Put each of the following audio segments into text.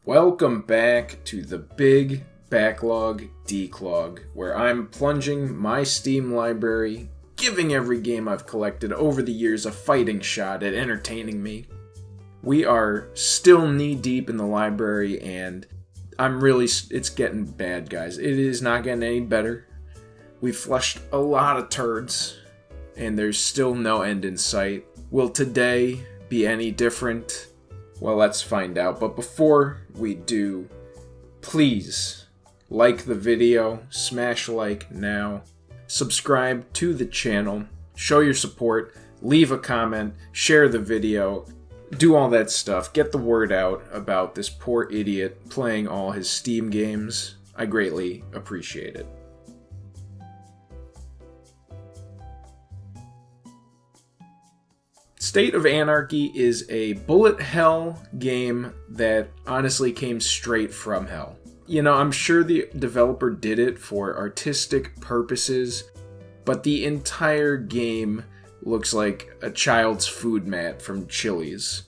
Welcome back to the big backlog declog, where I'm plunging my Steam library, giving every game I've collected over the years a fighting shot at entertaining me. We are still knee-deep in the library, and it's getting bad, guys. It is not getting any better. We've flushed a lot of turds, and there's still no end in sight. Will today be any different? Well, let's find out. But before we do, please like the video, smash like now, subscribe to the channel, show your support, leave a comment, share the video, do all that stuff. Get the word out about this poor idiot playing all his Steam games. I greatly appreciate it. State of Anarchy is a bullet hell game that honestly came straight from hell. You know, I'm sure the developer did it for artistic purposes, but the entire game looks like a child's food mat from Chili's.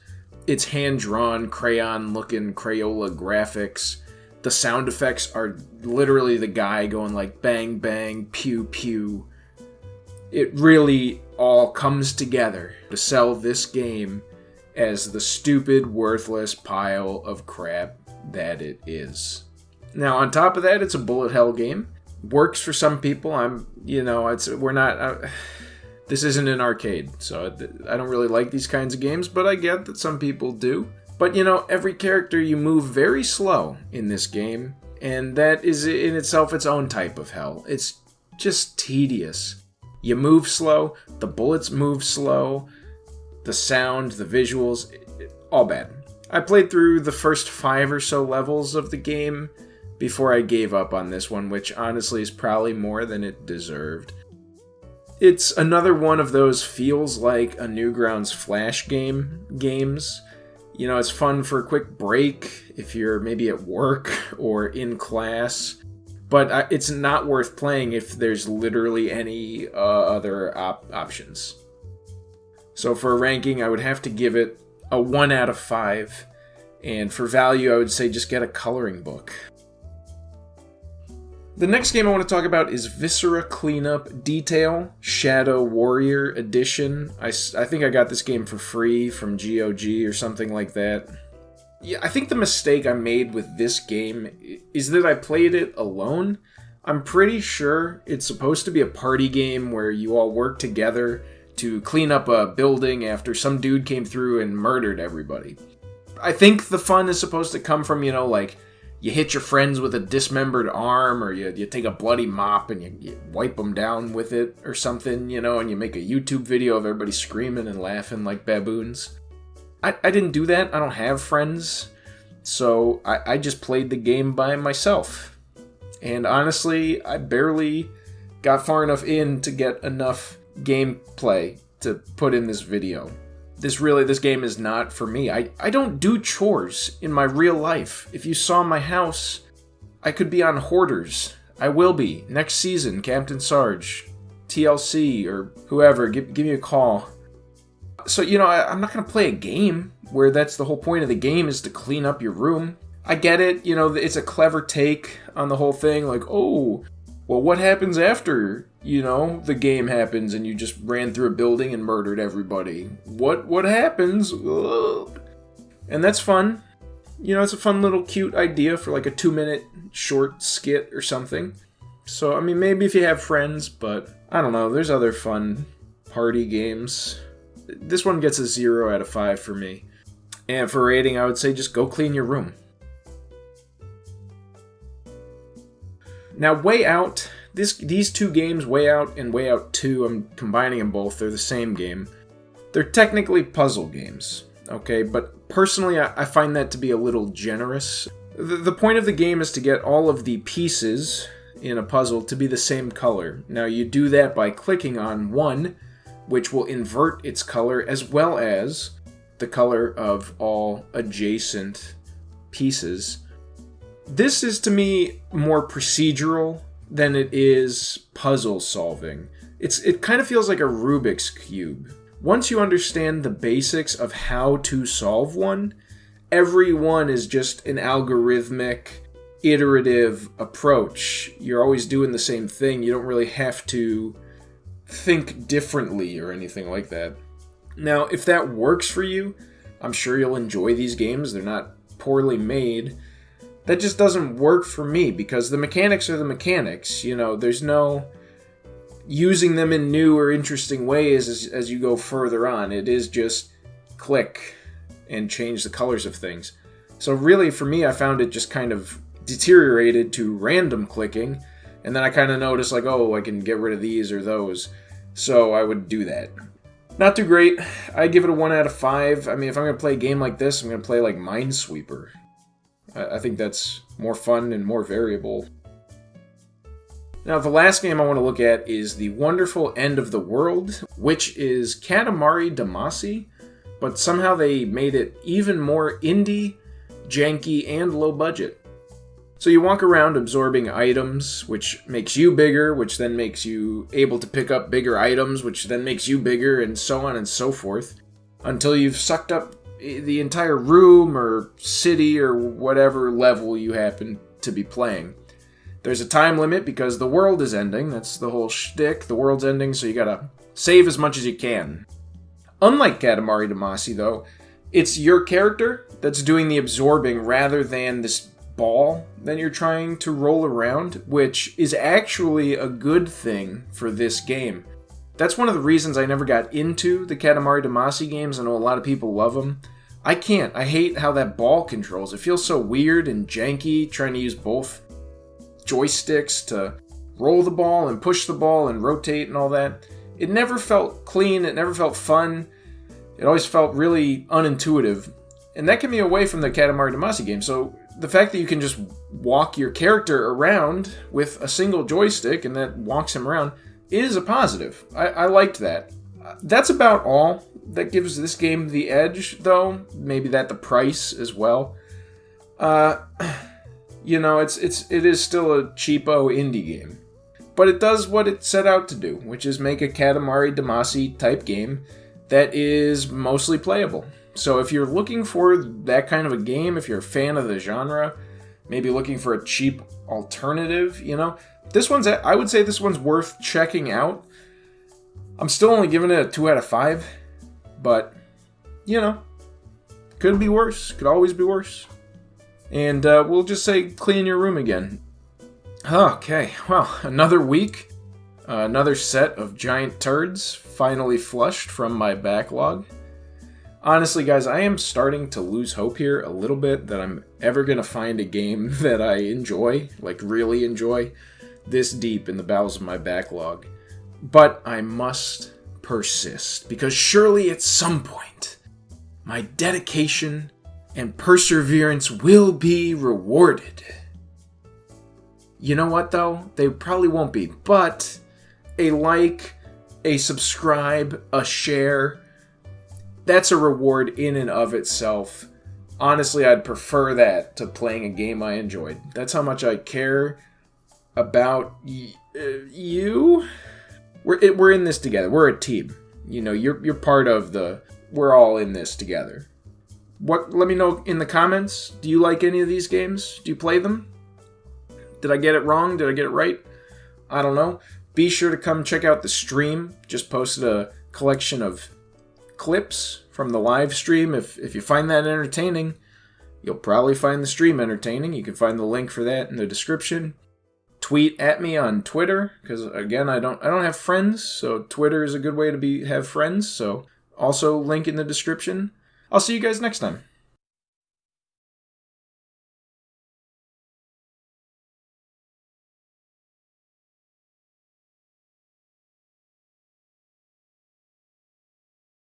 It's hand-drawn, crayon-looking Crayola graphics. The sound effects are literally the guy going like bang bang, pew pew. It really all comes together to sell this game as the stupid, worthless pile of crap that it is. Now, on top of that, it's a bullet hell game. Works for some people. This isn't an arcade, so I don't really like these kinds of games, but I get that some people do. But, every character you move very slow in this game, and that is in itself its own type of hell. It's just tedious. You move slow, the bullets move slow, the sound, the visuals, all bad. I played through the first 5 or so levels of the game before I gave up on this one, which honestly is probably more than it deserved. It's another one of those feels like a Newgrounds Flash games. It's fun for a quick break if you're maybe at work or in class. But it's not worth playing if there's literally any other options. So for a ranking, I would have to give it a 1 out of 5. And for value, I would say just get a coloring book. The next game I want to talk about is Viscera Cleanup Detail, Shadow Warrior Edition. I think I got this game for free from GOG or something like that. Yeah, I think the mistake I made with this game is that I played it alone. I'm pretty sure it's supposed to be a party game where you all work together to clean up a building after some dude came through and murdered everybody. I think the fun is supposed to come from, you hit your friends with a dismembered arm, or you take a bloody mop and you wipe them down with it or something, and you make a YouTube video of everybody screaming and laughing like baboons. I didn't do that. I don't have friends, so I just played the game by myself. And honestly, I barely got far enough in to get enough gameplay to put in this video. This game is not for me. I don't do chores in my real life. If you saw my house, I could be on Hoarders. I will be. Next season, Captain Sarge, TLC, or whoever, give me a call. So, I'm not going to play a game where that's the whole point of the game is to clean up your room. I get it, it's a clever take on the whole thing, like, oh, well, what happens after, the game happens and you just ran through a building and murdered everybody? What happens? Ugh. And that's fun. It's a fun little cute idea for like a 2-minute short skit or something. So, maybe if you have friends, but I don't know, there's other fun party games. This one gets a 0 out of 5 for me. And for rating, I would say just go clean your room. Now, Wayout, these two games, Wayout and Wayout 2, I'm combining them both, they're the same game. They're technically puzzle games, okay? But personally, I find that to be a little generous. The point of the game is to get all of the pieces in a puzzle to be the same color. Now, you do that by clicking on one, which will invert its color, as well as the color of all adjacent pieces. This is, to me, more procedural than it is puzzle solving. It kind of feels like a Rubik's Cube. Once you understand the basics of how to solve one, every one is just an algorithmic, iterative approach. You're always doing the same thing. You don't really have to think differently or anything like that. Now, if that works for you, I'm sure you'll enjoy these games. They're not poorly made. That just doesn't work for me because the mechanics are the mechanics. You know, there's no using them in new or interesting ways as you go further on. It is just click and change the colors of things. So really, for me, I found it just kind of deteriorated to random clicking, and then I kind of noticed, like, oh, I can get rid of these or those. So I would do that. Not too great. I give it a 1 out of 5. I mean, if I'm going to play a game like this, I'm going to play like Minesweeper. I think that's more fun and more variable. Now, the last game I want to look at is The Wonderful End of the World, which is Katamari Damacy, but somehow they made it even more indie, janky, and low budget. So you walk around absorbing items, which makes you bigger, which then makes you able to pick up bigger items, which then makes you bigger, and so on and so forth, until you've sucked up the entire room or city or whatever level you happen to be playing. There's a time limit because the world is ending. That's the whole shtick. The world's ending, so you gotta save as much as you can. Unlike Katamari Damacy, though, it's your character that's doing the absorbing rather than this ball that you're trying to roll around, which is actually a good thing for this game. That's one of the reasons I never got into the Katamari Damacy games. I know a lot of people love them. I can't. I hate how that ball controls. It feels so weird and janky trying to use both joysticks to roll the ball and push the ball and rotate and all that. It never felt clean. It never felt fun. It always felt really unintuitive. And that kept me away from the Katamari Damacy game. So the fact that you can just walk your character around with a single joystick and that walks him around is a positive. I liked that. That's about all that gives this game the edge, though. Maybe that the price as well. You know, it is still a cheapo indie game. But it does what it set out to do, which is make a Katamari Damacy type game that is mostly playable. So if you're looking for that kind of a game, if you're a fan of the genre, maybe looking for a cheap alternative, you know, I would say this one's worth checking out. I'm still only giving it a 2 out of 5, but, you know, could be worse, could always be worse. And we'll just say clean your room again. Okay, well, another week, another set of giant turds finally flushed from my backlog. Honestly, guys, I am starting to lose hope here a little bit that I'm ever going to find a game that I enjoy, like really enjoy, this deep in the bowels of my backlog. But I must persist, because surely at some point, my dedication and perseverance will be rewarded. You know what, though? They probably won't be, but a like, a subscribe, a share, that's a reward in and of itself. Honestly, I'd prefer that to playing a game I enjoyed. That's how much I care about you. We're in this together. We're a team. You know, you're part of we're all in this together. Let me know in the comments. Do you like any of these games? Do you play them? Did I get it wrong? Did I get it right? I don't know. Be sure to come check out the stream. Just posted a collection of clips from the live stream. If you find that entertaining, you'll probably find the stream entertaining. You can find the link for that in the description. Tweet at me on Twitter, because again, I don't have friends, so Twitter is a good way to have friends. So also link in the description. I'll see you guys next time.